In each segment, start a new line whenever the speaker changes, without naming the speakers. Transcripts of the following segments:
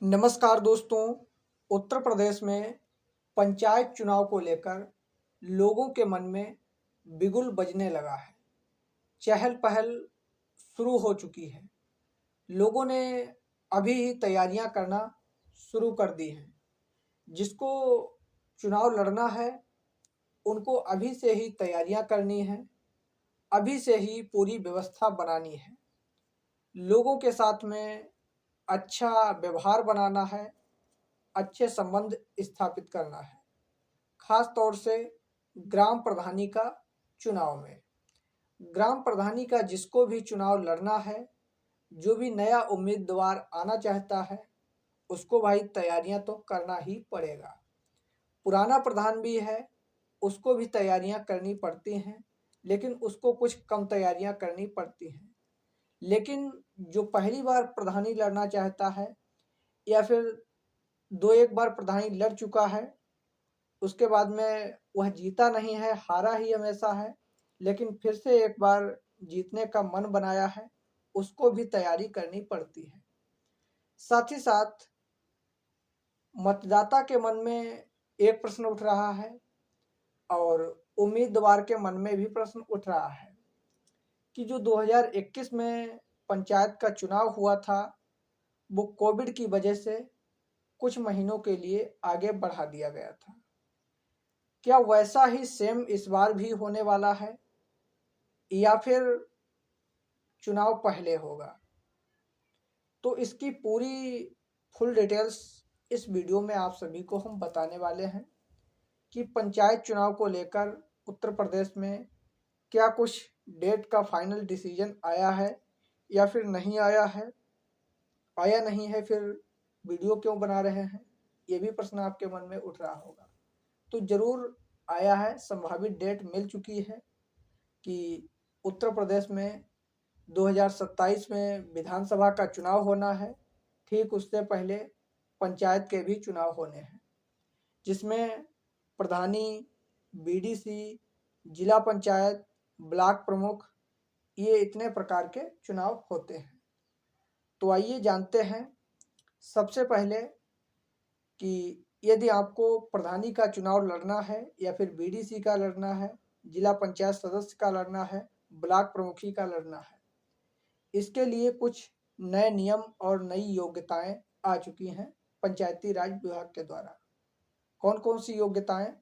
नमस्कार दोस्तों। उत्तर प्रदेश में पंचायत चुनाव को लेकर लोगों के मन में बिगुल बजने लगा है। चहल पहल शुरू हो चुकी है। लोगों ने अभी ही तैयारियां करना शुरू कर दी हैं। जिसको चुनाव लड़ना है उनको अभी से ही तैयारियां करनी है, अभी से ही पूरी व्यवस्था बनानी है। लोगों के साथ में अच्छा व्यवहार बनाना है, अच्छे संबंध स्थापित करना है। खास तौर से ग्राम प्रधानी का चुनाव में, ग्राम प्रधानी का जिसको भी चुनाव लड़ना है, जो भी नया उम्मीदवार आना चाहता है, उसको भाई तैयारियां तो करना ही पड़ेगा। पुराना प्रधान भी है, उसको भी तैयारियां करनी पड़ती हैं, लेकिन उसको कुछ कम तैयारियां करनी पड़ती हैं। लेकिन जो पहली बार प्रधानी लड़ना चाहता है या फिर दो एक बार प्रधानी लड़ चुका है, उसके बाद में वह जीता नहीं है, हारा ही हमेशा है, लेकिन फिर से एक बार जीतने का मन बनाया है, उसको भी तैयारी करनी पड़ती है। साथ ही साथ मतदाता के मन में एक प्रश्न उठ रहा है और उम्मीदवार के मन में भी प्रश्न उठ रहा है कि जो 2021 में पंचायत का चुनाव हुआ था, वो कोविड की वजह से कुछ महीनों के लिए आगे बढ़ा दिया गया था। क्या वैसा ही सेम इस बार भी होने वाला है या फिर चुनाव पहले होगा? तो इसकी पूरी फुल डिटेल्स इस वीडियो में आप सभी को हम बताने वाले हैं कि पंचायत चुनाव को लेकर उत्तर प्रदेश में क्या कुछ डेट का फाइनल डिसीजन आया है या फिर नहीं आया है। आया नहीं है फिर वीडियो क्यों बना रहे हैं, ये भी प्रश्न आपके मन में उठ रहा होगा। तो ज़रूर आया है, संभावित डेट मिल चुकी है कि उत्तर प्रदेश में 2027 में विधानसभा का चुनाव होना है। ठीक उससे पहले पंचायत के भी चुनाव होने हैं, जिसमें प्रधानी, बीडीसी, जिला पंचायत, ब्लॉक प्रमुख, ये इतने प्रकार के चुनाव होते हैं। तो आइए जानते हैं सबसे पहले कि यदि आपको प्रधानी का चुनाव लड़ना है या फिर बीडीसी का लड़ना है, जिला पंचायत सदस्य का लड़ना है, ब्लॉक प्रमुखी का लड़ना है, इसके लिए कुछ नए नियम और नई योग्यताएं आ चुकी हैं पंचायती राज विभाग के द्वारा। कौन कौन सी योग्यताएं?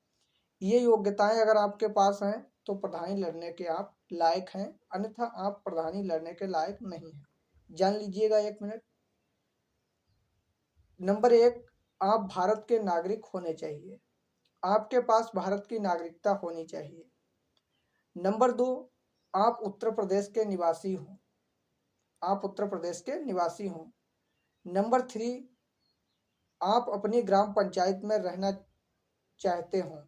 ये योग्यताएं अगर आपके पास हैं तो प्रधानी लड़ने के आप लायक हैं, अन्यथा आप प्रधानी लड़ने के लायक नहीं हैं। जान लीजिएगा, 1 मिनट। नंबर 1, आप भारत के नागरिक होने चाहिए। आपके पास भारत की नागरिकता होनी चाहिए। नंबर 2, आप उत्तर प्रदेश के निवासी हों। आप उत्तर प्रदेश के निवासी हों। नंबर 3, आप अपनी ग्राम पंचायत में रहना चाहते हों,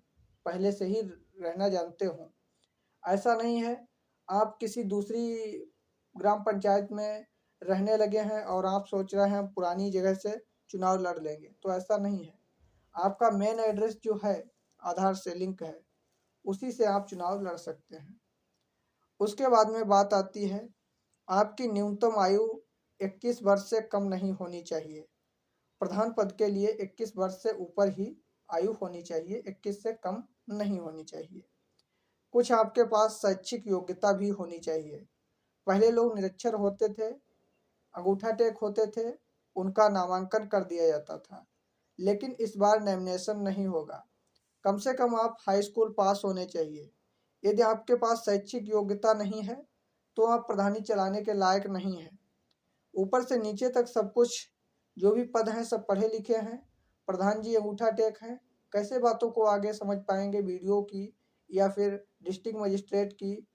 पहले से ही रहना जानते हों। ऐसा नहीं है आप किसी दूसरी ग्राम पंचायत में रहने लगे हैं और आप सोच रहे हैं हम पुरानी जगह से चुनाव लड़ लेंगे, तो ऐसा नहीं है। आपका मेन एड्रेस जो है आधार से लिंक है, उसी से आप चुनाव लड़ सकते हैं। उसके बाद में बात आती है, आपकी न्यूनतम आयु 21 वर्ष से कम नहीं होनी चाहिए। प्रधान पद के लिए 21 वर्ष से ऊपर ही आयु होनी चाहिए, 21 से कम नहीं होनी चाहिए। कुछ आपके पास शैक्षिक योग्यता भी होनी चाहिए। पहले लोग निरक्षर होते थे, अंगूठा टेक होते थे, उनका नामांकन कर दिया जाता था, लेकिन इस बार नॉमिनेशन नहीं होगा। कम से कम आप हाई स्कूल पास होने चाहिए। यदि आपके पास शैक्षिक योग्यता नहीं है तो आप प्रधानी चलाने के लायक नहीं हैं। ऊपर से नीचे तक सब कुछ जो भी पद हैं सब पढ़े लिखे हैं, प्रधान जी अंगूठा टेक हैं, कैसे बातों को आगे समझ पाएंगे वीडियो की या फिर डिस्ट्रिक्ट मजिस्ट्रेट की,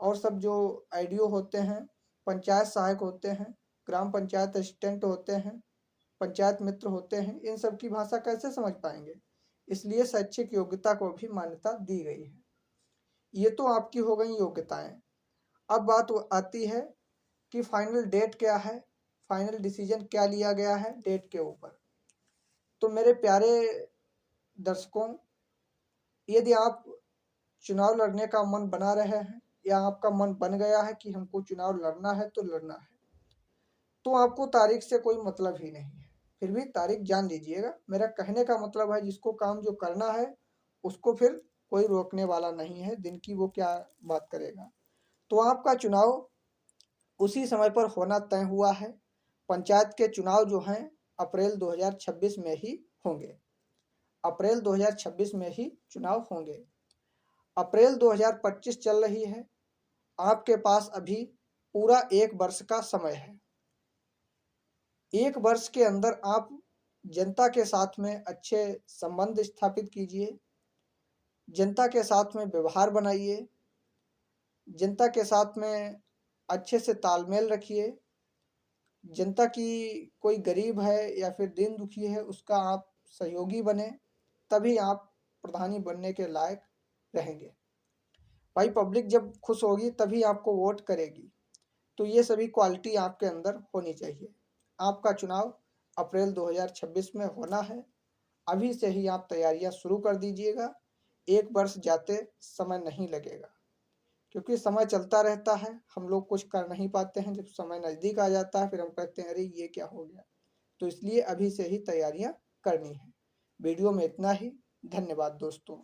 और सब जो आईडीओ होते हैं, पंचायत सहायक होते हैं, ग्राम पंचायत असिस्टेंट होते हैं, पंचायत मित्र होते हैं, इन सब की भाषा कैसे समझ पाएंगे। इसलिए शैक्षिक योग्यता को भी मान्यता दी गई है। ये तो आपकी हो गई योग्यताएं। अब बात आती है कि फाइनल डेट क्या है, फाइनल डिसीजन क्या लिया गया है डेट के ऊपर। तो मेरे प्यारे दर्शकों, यदि आप चुनाव लड़ने का मन बना रहे हैं या आपका मन बन गया है कि हमको चुनाव लड़ना है तो लड़ना है, तो आपको तारीख से कोई मतलब ही नहीं है। फिर भी तारीख जान लीजिएगा। मेरा कहने का मतलब है जिसको काम जो करना है उसको फिर कोई रोकने वाला नहीं है, दिन की वो क्या बात करेगा। तो आपका चुनाव उसी समय पर होना तय हुआ है। पंचायत के चुनाव जो हैं अप्रैल 2026 में ही होंगे। अप्रैल 2026 में ही चुनाव होंगे। अप्रैल 2025 चल रही है। आपके पास अभी पूरा 1 वर्ष का समय है। 1 वर्ष के अंदर आप जनता के साथ में अच्छे संबंध स्थापित कीजिए, जनता के साथ में व्यवहार बनाइए, जनता के साथ में अच्छे से तालमेल रखिए। जनता की कोई गरीब है या फिर दीन दुखी है उसका आप सहयोगी बने, तभी आप प्रधानी बनने के लायक रहेंगे। भाई पब्लिक जब खुश होगी तभी आपको वोट करेगी। तो ये सभी क्वालिटी आपके अंदर होनी चाहिए। आपका चुनाव अप्रैल 2026 में होना है। अभी से ही आप तैयारियां शुरू कर दीजिएगा। 1 वर्ष जाते समय नहीं लगेगा, क्योंकि समय चलता रहता है, हम लोग कुछ कर नहीं पाते हैं। जब समय नज़दीक आ जाता है फिर हम कहते हैं अरे ये क्या हो गया। तो इसलिए अभी से ही तैयारियां करनी है। वीडियो में इतना ही। धन्यवाद दोस्तों।